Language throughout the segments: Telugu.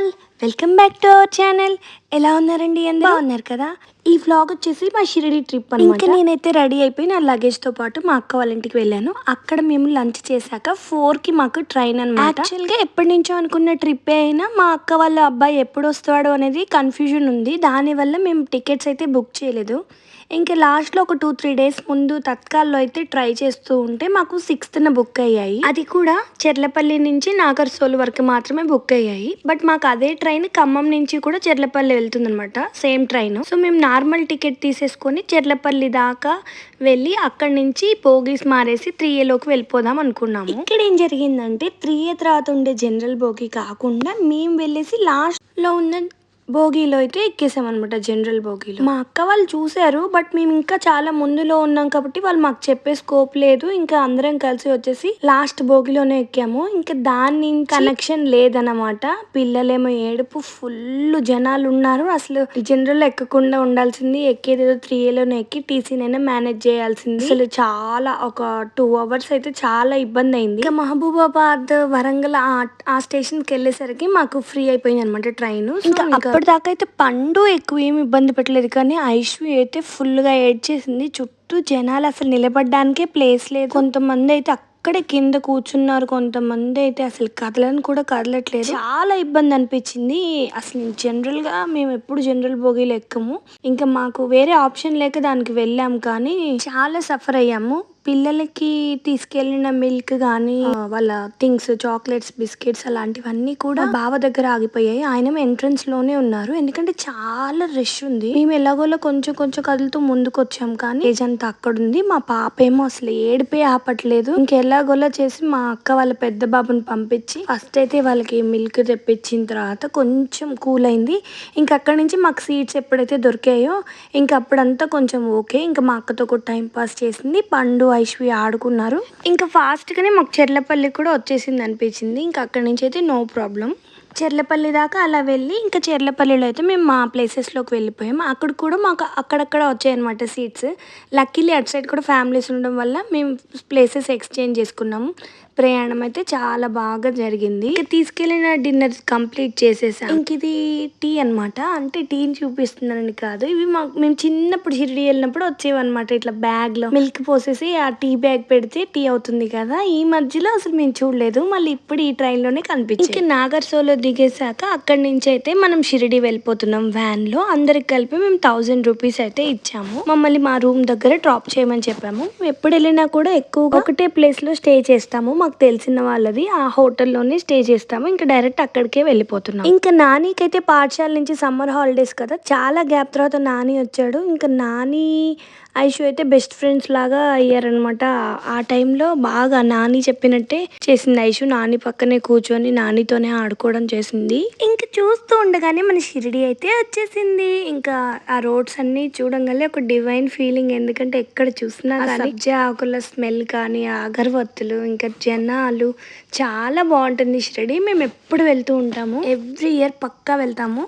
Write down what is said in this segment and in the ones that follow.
All, welcome back to our channel. ఎలా ఉన్నారండి? అందరూ బాగున్నారు కదా? ఈ వ్లాగ్ వచ్చేసి మా షిరిడి ట్రిప్ అనమాట. ఇంకా నేనైతే రెడీ అయిపోయి నా లగేజ్తో పాటు మా అక్క వాళ్ళ ఇంటికి వెళ్ళాను. అక్కడ మేము లంచ్ చేశాక 4కి మాకు ట్రైన్ అనమాట. యాక్చువల్గా ఎప్పటి నుంచో అనుకున్న ట్రిప్ అయినా మా అక్క వాళ్ళ అబ్బాయి ఎప్పుడు వస్తాడు అనేది కన్ఫ్యూజన్ ఉంది. దానివల్ల మేము టికెట్స్ అయితే బుక్ చేయలేదు. ఇంకా లాస్ట్లో ఒక 2-3 డేస్ ముందు తత్కాల్లో అయితే ట్రై చేస్తూ ఉంటే మాకు 6th బుక్ అయ్యాయి. అది కూడా చెర్లపల్లి నుంచి నాగర్సోలు వరకు మాత్రమే బుక్ అయ్యాయి. బట్ మాకు అదే ట్రైన్ ఖమ్మం నుంచి కూడా చెర్లపల్లి వెళ్తుంది అనమాట, సేమ్ ట్రైన్. సో మేము నార్మల్ టికెట్ తీసేసుకొని చెర్లపల్లి దాకా వెళ్ళి అక్కడి నుంచి బోగీస్ మారేసి 3A వెళ్ళిపోదాం అనుకున్నాము. ఇక్కడ ఏం జరిగిందంటే 3A తర్వాత ఉండే జనరల్ బోగి కాకుండా మేము వెళ్ళేసి లాస్ట్లో ఉన్న బోగీలో అయితే ఎక్కేసామన్నమాట, జనరల్ బోగీలో. మా అక్క వాళ్ళు చూశారు, బట్ మేము ఇంకా చాలా ముందులో ఉన్నాం కాబట్టి వాళ్ళు మాకు చెప్పే స్కోప్ లేదు. ఇంకా అందరం కలిసి వచ్చేసి లాస్ట్ బోగీలోనే ఎక్కాము. ఇంకా దాని కనెక్షన్ లేదన్నమాట. పిల్లలేమో ఏడుపు, ఫుల్ జనాలు ఉన్నారు. అసలు జనరల్ ఎక్కకుండా ఉండాల్సింది, ఎక్కేదేదో 3Aలోనే ఎక్కి టీసీనైనా మేనేజ్ చేయాల్సింది. అసలు చాలా ఒక 2 hours అయితే చాలా ఇబ్బంది అయింది. ఇంకా మహబూబాబాద్, వరంగల్ ఆ స్టేషన్కి వెళ్ళేసరికి మాకు ఫ్రీ అయిపోయింది అనమాట ట్రైన్. ఇంకా అప్పటిదాకా అయితే పండు ఎక్కువ ఏమి ఇబ్బంది పెట్టలేదు, కానీ ఐశ్వి అయితే ఫుల్గా ఏడ్చేసింది. చుట్టూ జనాలు, అసలు నిలబడడానికే ప్లేస్ లేదు. కొంతమంది అయితే అక్కడే కింద కూర్చున్నారు, కొంతమంది అయితే అసలు కదలని కూడా కదలట్లేదు. చాలా ఇబ్బంది అనిపించింది. అసలు జనరల్గా మేము ఎప్పుడు జనరల్ బోగీలు ఎక్కము, ఇంకా మాకు వేరే ఆప్షన్ లేక దానికి వెళ్ళాము, కానీ చాలా సఫర్ అయ్యాము. పిల్లలకి తీసుకెళ్ళిన మిల్క్ కానీ వాళ్ళ థింగ్స్, చాక్లెట్స్, బిస్కెట్స్ అలాంటివన్నీ కూడా బావ దగ్గర ఆగిపోయాయి. ఆయన ఎంట్రన్స్ లోనే ఉన్నారు, ఎందుకంటే చాలా రష్ ఉంది. మేము ఎలాగోలా కొంచెం కొంచెం కదులుతూ ముందుకు వచ్చాం, కానీ ఏజ్ అంతా అక్కడ ఉంది. మా పాప ఏమో అసలు ఏడిపే ఆపట్లేదు. ఇంకెలాగోలా చేసి మా అక్క వాళ్ళ పెద్ద బాబుని పంపించి ఫస్ట్ అయితే వాళ్ళకి మిల్క్ తెప్పించిన తర్వాత కొంచెం కూల్ అయింది. ఇంకా అక్కడి నుంచి మాకు సీట్స్ ఎప్పుడైతే దొరికాయో ఇంకా అప్పుడంతా కొంచెం ఓకే. ఇంకా మా అక్కతో కూడా టైం పాస్ చేసింది. పండు, ఐశ్వి ఆడుకున్నారు. ఇంకా ఫాస్ట్గానే మాకు చెర్లపల్లి కూడా వచ్చేసింది అనిపించింది. ఇంకా అక్కడి నుంచి అయితే నో ప్రాబ్లం. చెర్లపల్లి దాకా అలా వెళ్ళి ఇంకా చెర్లపల్లిలో అయితే మేము మా ప్లేసెస్లోకి వెళ్ళిపోయాము. అక్కడ కూడా మాకు అక్కడక్కడ వచ్చాయన్నమాట సీట్స్. లక్కీలీ అటు సైడ్ కూడా ఫ్యామిలీస్ ఉండడం వల్ల మేము ప్లేసెస్ ఎక్స్చేంజ్ చేసుకున్నాము. ప్రయాణం అయితే చాలా బాగా జరిగింది. ఇంకా తీసుకెళ్ళిన డిన్నర్ కంప్లీట్ చేసేసాం. ఇంక ఇది టీ అనమాట, అంటే టీని చూపిస్తున్నానని కాదు, ఇవి మేము చిన్నప్పుడు షిరిడి వెళ్ళినప్పుడు వచ్చేవన్నమాట. ఇట్లా బ్యాగ్లో మిల్క్ పోసేసి ఆ టీ బ్యాగ్ పెడితే టీ అవుతుంది కదా. ఈ మధ్యలో అసలు మేము చూడలేదు, మళ్ళీ ఇప్పుడు ఈ ట్రైన్లోనే కనిపించింది. ఇంకా నాగర్సోలో దిగేసాక అక్కడి నుంచి అయితే మనం షిరిడి వెళ్ళిపోతున్నాం వ్యాన్లో. అందరికి కలిపి మేము 1000 రూపీస్ అయితే ఇచ్చాము. మమ్మల్ని మా రూమ్ దగ్గర డ్రాప్ చేయమని చెప్పాము. ఎప్పుడు వెళ్ళినా కూడా ఎక్కువగా ఒకటే ప్లేస్లో స్టే చేస్తాము. మాకు తెలిసిన వాళ్ళది ఆ హోటల్లోనే స్టే చేస్తాము. ఇంకా డైరెక్ట్ అక్కడికే వెళ్ళిపోతున్నాం. ఇంకా నానికైతే పాఠశాల నుంచి సమ్మర్ హాలిడేస్ కదా, చాలా గ్యాప్ తర్వాత నాని వచ్చాడు. ఇంకా నాని, ఐషు అయితే బెస్ట్ ఫ్రెండ్స్ లాగా అయ్యారనమాట. ఆ టైంలో బాగా నాని చెప్పినట్టే చేసింది ఐషు. నాని పక్కనే కూర్చొని నానితోనే ఆడుకోవడం చేసింది. ఇంకా చూస్తూ ఉండగానే మన షిరిడి అయితే వచ్చేసింది. ఇంకా ఆ రోడ్స్ అన్ని చూడంగానే ఒక డివైన్ ఫీలింగ్, ఎందుకంటే ఎక్కడ చూసినా సబ్జా ఆకుల స్మెల్ కానీ, ఆ అగరవత్తులు, ఇంకా జనాలు, చాలా బాగుంటుంది షిరిడి. మేము ఎప్పుడు వెళ్తూ ఉంటాము, ఎవ్రీ ఇయర్ పక్కా వెళ్తాము.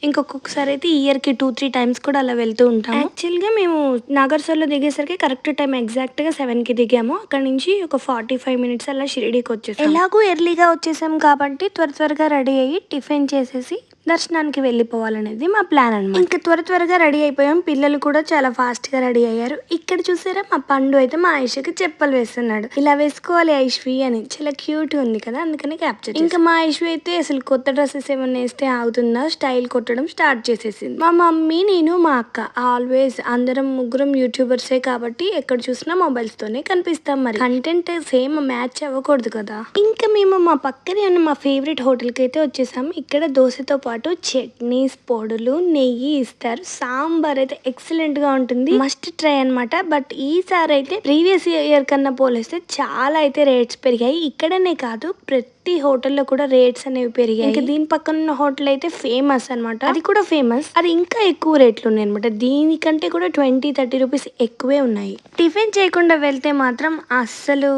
ఇంకొకసారి అయితే ఇయర్కి 2-3 టైమ్స్ కూడా అలా వెళ్తూ ఉంటాము. యాక్చువల్గా మేము నాగర్సోల్లో దిగేసరికి కరెక్ట్ టైం ఎగ్జాక్ట్గా 7కి దిగాము. అక్కడ నుంచి ఒక 45 minutes అలా షిరిడీకి వచ్చేసాం. ఎలాగూ ఎర్లీగా వచ్చేసాం కాబట్టి త్వరగా రెడీ అయ్యి టిఫిన్ చేసేసి దర్శనానికి వెళ్ళిపోవాలనేది మా ప్లాన్ అనమాట. ఇంకా త్వరగా రెడీ అయిపోయాం. పిల్లలు కూడా చాలా ఫాస్ట్గా రెడీ అయ్యారు. ఇక్కడ చూసారా మా పండు అయితే మా ఐషుకి చెప్పలు వేస్తున్నాడు, ఇలా వేసుకోవాలి ఐశ్వి అని. చాలా క్యూట్ ఉంది కదా, అందుకని క్యాప్చర్. ఇంకా మా ఐశ్వి అయితే అసలు కొత్త డ్రెస్సెస్ ఏమన్నా వేస్తే ఆగుతుందా, స్టైల్ కొట్టడం స్టార్ట్ చేసేసింది. మా మమ్మీ, నేను, మా అక్క ఆల్వేస్ అందరం ముగ్గురం యూట్యూబర్సే కాబట్టి ఎక్కడ చూసినా మొబైల్స్ తోనే కనిపిస్తాం. మరి కంటెంట్ సేమ్ మ్యాచ్ అవ్వకూడదు కదా. ఇంకా మేము మా పక్కనే ఉన్న మా ఫేవరెట్ హోటల్కి అయితే వచ్చేసాం. ఇక్కడ దోశతో పాటు చట్నీస్, పొడులు, నెయ్యి ఇస్తారు. సాంబార్ అయితే ఎక్సలెంట్ గా ఉంటుంది, మస్ట్ ట్రై అనమాట. బట్ ఈసారి అయితే ప్రీవియస్ ఇయర్ కన్నా పోలిస్తే చాలా అయితే రేట్స్ పెరిగాయి. ఇక్కడనే కాదు, ప్రతి హోటల్లో కూడా రేట్స్ అనేవి పెరిగాయి. ఇంకా దీని పక్కన ఉన్న హోటల్ అయితే ఫేమస్ అనమాట, అది కూడా ఫేమస్, అది ఇంకా ఎక్కువ రేట్లు ఉన్నాయి అనమాట. దీనికంటే కూడా 20-30 రూపీస్ ఎక్కువే ఉన్నాయి. టిఫిన్ చేయకుండా వెళ్తే మాత్రం అస్సలు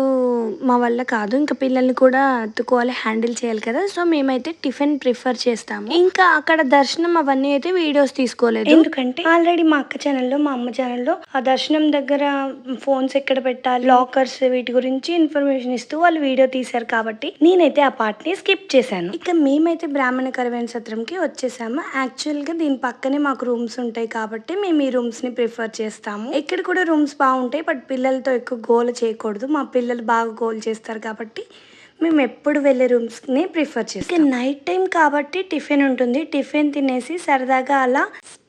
మా వల్ల కాదు. ఇంకా పిల్లల్ని కూడా ఎత్తుకోవాలి, హ్యాండిల్ చేయాలి కదా. సో మేమైతే టిఫిన్ ప్రిఫర్ చేస్తాము. ఇంకా అక్కడ దర్శనం అవన్నీ అయితే వీడియోస్ తీసుకోలేదు, ఎందుకంటే ఆల్రెడీ మా అక్క ఛానల్లో, మా అమ్మ ఛానల్లో ఆ దర్శనం దగ్గర ఫోన్స్ ఎక్కడ పెట్టాలి, లాకర్స్, వీటి గురించి ఇన్ఫర్మేషన్ ఇస్తూ వాళ్ళు వీడియో తీశారు కాబట్టి నేనైతే నేనైతే ఆ పార్ట్ ని స్కిప్ చేశాను. ఇక మేమైతే బ్రాహ్మణ కరవేణ సత్రంకి వచ్చేసాము. యాక్చువల్ గా దీని పక్కనే మాకు రూమ్స్ ఉంటాయి కాబట్టి మేము ఈ రూమ్స్ ని ప్రిఫర్ చేస్తాము. ఇక్కడ కూడా రూమ్స్ బాగుంటాయి, బట్ పిల్లలతో ఎక్కువ గోల చేయకూడదు. మా పిల్లలు బాగా గోల్ చేస్తారు కాబట్టి మేము ఎప్పుడు వెళ్ళే రూమ్స్ని ప్రిఫర్ చేస్తాం. నైట్ టైం కాబట్టి టిఫిన్ ఉంటుంది. టిఫిన్ తినేసి సరదాగా అలా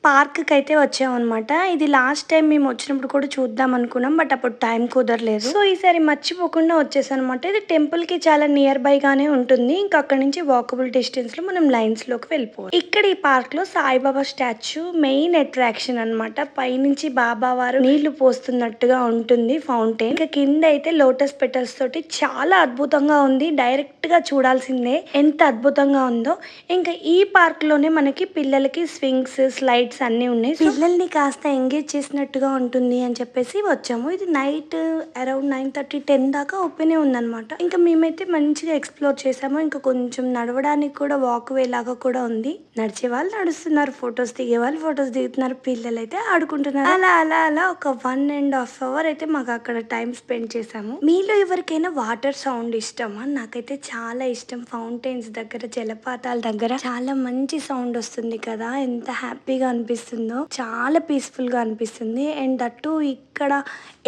పార్క్కి అయితే వచ్చామన్నమాట. ఇది లాస్ట్ టైం మేము వచ్చినప్పుడు కూడా చూద్దాం అనుకున్నాం, బట్ అప్పుడు టైం కుదరలేదు. సో ఈసారి మర్చిపోకుండా వచ్చేసాను అనమాట. ఇది టెంపుల్కి చాలా నియర్ బై గానే ఉంటుంది. ఇంకా అక్కడ నుంచి వాకబుల్ డిస్టెన్స్ లో మనం లైన్స్ లోకి వెళ్ళిపోవాలి. ఇక్కడ ఈ పార్క్ లో సాయిబాబా స్టాచ్యూ మెయిన్ అట్రాక్షన్ అనమాట. పైనుంచి బాబా వారు నీళ్లు పోస్తున్నట్టుగా ఉంటుంది ఫౌంటైన్. ఇంకా కింద అయితే లోటస్ పెటల్స్ తోటి చాలా అద్భుతంగా ఉంది. డైరెక్ట్ గా చూడాల్సిందే ఎంత అద్భుతంగా ఉందో. ఇంకా ఈ పార్క్ లోనే మనకి పిల్లలకి స్వింగ్స్, స్లైడ్స్ అన్ని ఉన్నాయి. పిల్లల్ని కాస్త ఎంగేజ్ చేసినట్టుగా ఉంటుంది అని చెప్పేసి వచ్చాము. ఇది నైట్ అరౌండ్ 9:30, 10 దాకా ఓపెన్ ఉందన్నమాట. ఇంకా మేమైతే మంచిగా ఎక్స్ప్లోర్ చేసాము. ఇంకా కొంచెం నడవడానికి కూడా వాక్ వే లాగా కూడా ఉంది. నడిచే వాళ్ళు నడుస్తున్నారు, ఫొటోస్ దిగే వాళ్ళు ఫొటోస్ దిగుతున్నారు, పిల్లలు అయితే ఆడుకుంటున్నారు. అలా అలా అలా ఒక 1.5 hours అయితే మాకు అక్కడ టైం స్పెండ్ చేసాము. మీలో ఎవరికైనా వాటర్ సౌండ్ ఇష్టమా? నాకైతే చాలా ఇష్టం. ఫౌంటైన్స్ దగ్గర, జలపాతాల దగ్గర చాలా మంచి సౌండ్ వస్తుంది కదా, ఎంత హ్యాపీగా అనిపిస్తుందో, చాలా పీస్ఫుల్ గా అనిపిస్తుంది. అండ్ దట్టు ఇక్కడ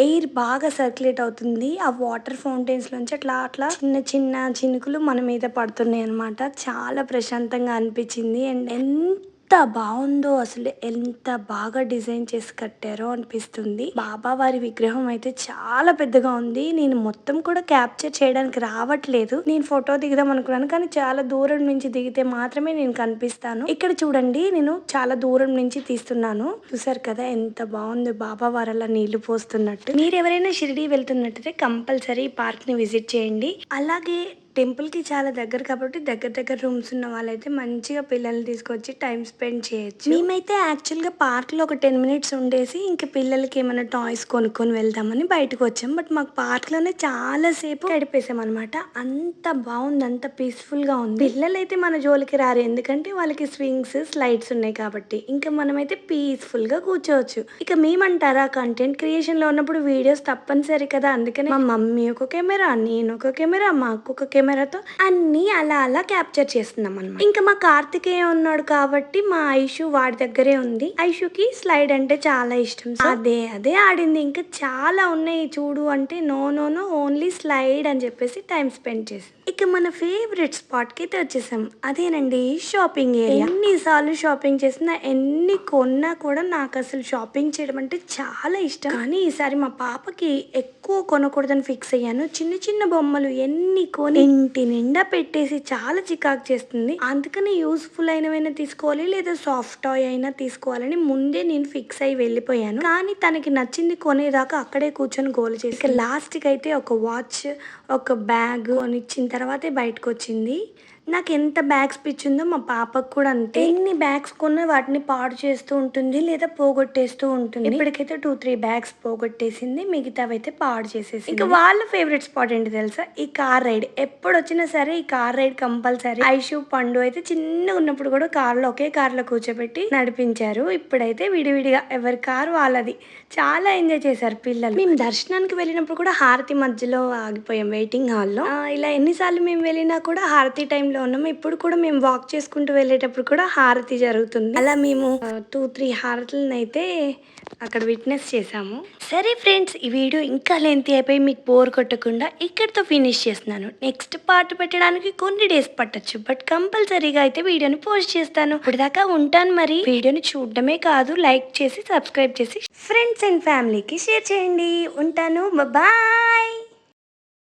ఎయిర్ బాగా సర్క్యులేట్ అవుతుంది. ఆ వాటర్ ఫౌంటైన్స్ నుంచి అట్లా అట్లా చిన్న చిన్న చినుకులు మన మీద పడుతున్నాయి అనమాట. చాలా ప్రశాంతంగా అనిపించింది. అండ్ ఎంత బాగుందో, అసలు ఎంత బాగా డిజైన్ చేసి కట్టారో అనిపిస్తుంది. బాబా వారి విగ్రహం అయితే చాలా పెద్దగా ఉంది. నేను మొత్తం కూడా క్యాప్చర్ చేయడానికి రావట్లేదు. నేను ఫోటో దిగుదాం అనుకున్నాను, కానీ చాలా దూరం నుంచి దిగితే మాత్రమే నేను కనిపిస్తాను. ఇక్కడ చూడండి, నేను చాలా దూరం నుంచి తీస్తున్నాను. చూసారు కదా ఎంత బాగుంది, బాబా వారు అలా నీళ్లు పోస్తున్నట్టు. మీరు ఎవరైనా షిరిడి వెళ్తున్నట్టయితే కంపల్సరీ ఈ పార్క్ ని విజిట్ చేయండి. అలాగే టెంపుల్ కి చాలా దగ్గర కాబట్టి దగ్గర రూమ్స్ ఉన్న వాళ్ళైతే మంచిగా పిల్లల్ని తీసుకొచ్చి టైం స్పెండ్ చేయొచ్చు. మేమైతే యాక్చువల్ గా పార్క్ లో ఒక 10 minutes ఉండేసి ఇంకా పిల్లలకి ఏమైనా టాయ్స్ కొనుక్కొని వెళ్దామని బయటకు వచ్చాం. బట్ మాకు పార్క్ లోనే చాలా సేపు గడిపేసాం అనమాట. అంత బాగుంది, అంత పీస్ఫుల్ గా ఉంది. పిల్లలైతే మన జోలికి రారు, ఎందుకంటే వాళ్ళకి స్వింగ్స్, స్లైడ్స్ ఉన్నాయి కాబట్టి. ఇంకా మనమైతే పీస్ఫుల్ గా కూర్చోవచ్చు. ఇక మేమంటారా, కంటెంట్ క్రియేషన్ లో ఉన్నప్పుడు వీడియోస్ తప్పనిసరి కదా. అందుకని మా మమ్మీ ఒక కెమెరా, నేను ఒక కెమెరా, మా అక్క ఒక కెమెరాతో అన్ని అలా అలా క్యాప్చర్ చేస్తున్నాం అన్నమాట. ఇంకా మా కార్తికేయ ఉన్నాడు కాబట్టి మా ఐషు వాడి దగ్గరే ఉంది. ఐషుకి స్లైడ్ అంటే చాలా ఇష్టం. అదే ఆడింది. ఇంకా చాలా ఉన్నాయి చూడు అంటే నో ఓన్లీ స్లైడ్ అని చెప్పేసి టైం స్పెండ్ చేసి ఇక మన ఫేవరెట్ స్పాట్ కి అయితే వచ్చేసాం. అదేనండి షాపింగ్ ఏరియా. ఎన్నిసార్లు షాపింగ్ చేసినా, ఎన్ని కొన్నా కూడా నాకు అసలు షాపింగ్ చేయడం అంటే చాలా ఇష్టం. కానీ ఈసారి మా పాపకి ఎక్కువ కొనకూడదని ఫిక్స్ అయ్యాను. చిన్న చిన్న బొమ్మలు ఎన్ని కొని ఇంటి నిండా పెట్టేసి చాలా చికాకు చేస్తుంది. అందుకని యూస్ఫుల్ అయినవైనా తీసుకోవాలి, లేదా సాఫ్ట్ టాయ్ అయినా తీసుకోవాలని ముందే నేను ఫిక్స్ అయ్యి వెళ్ళిపోయాను. కానీ తనకి నచ్చింది కొనేదాకా అక్కడే కూర్చొని గోల చేసి లాస్ట్ కి అయితే ఒక వాచ్, ఒక బ్యాగ్ కొనిచ్చిన తర్వాతే బయటకు వచ్చింది. నాకు ఎంత బ్యాగ్స్ పిచ్చిందో మా పాపకు కూడా అంతే. ఎన్ని బ్యాగ్స్ కొన్నా వాటిని పాడు చేస్తూ ఉంటుంది, లేదా పోగొట్టేస్తూ ఉంటుంది. ఇప్పటికైతే 2-3 బ్యాగ్స్ పోగొట్టేసింది, మిగతావైతే పాడు చేసేసి. ఇంకా వాళ్ళ ఫేవరెట్ స్పాట్ ఏంటి తెలుసా? ఈ కార్ రైడ్. ఎప్పుడు వచ్చినా సరే ఈ కార్ రైడ్ కంపల్సరీ. ఐషు, పండు అయితే చిన్నగా ఉన్నప్పుడు కూడా ఒకే కార్లో కూర్చోబెట్టి నడిపించారు. ఇప్పుడైతే విడివిడిగా ఎవరి కారు వాళ్ళది. చాలా ఎంజాయ్ చేశారు పిల్లలు. మేము దర్శనానికి వెళ్ళినప్పుడు కూడా హారతి మధ్యలో ఆగిపోయాం వెయిటింగ్ హాల్లో. ఇలా ఎన్నిసార్లు మేము వెళ్ళినా కూడా హారతి టైం లో ఉన్నాము. ఇప్పుడు కూడా మేము వాక్ చేసుకుంటూ వెళ్ళేటప్పుడు కూడా హారతి జరుగుతుంది. అలా మేము 2-3 హారతులను అయితే అక్కడ విట్నెస్ చేసాము. సరే ఫ్రెండ్స్, ఈ వీడియో ఇంకా లెంత్ అయిపోయి మీకు బోర్ కొట్టకుండా ఇక్కడితో ఫినిష్ చేస్తున్నాను. నెక్స్ట్ పార్ట్ పెట్టడానికి కొన్ని డేస్ పట్టచ్చు, బట్ కంపల్సరీగా అయితే వీడియోని పోస్ట్ చేస్తాను. ఇప్పటిదాకా ఉంటాను మరి. వీడియోని చూడడమే కాదు, లైక్ చేసి, సబ్స్క్రైబ్ చేసి ఫ్రెండ్స్ అండ్ ఫ్యామిలీకి షేర్ చేయండి. ఉంటాను, బాయ్.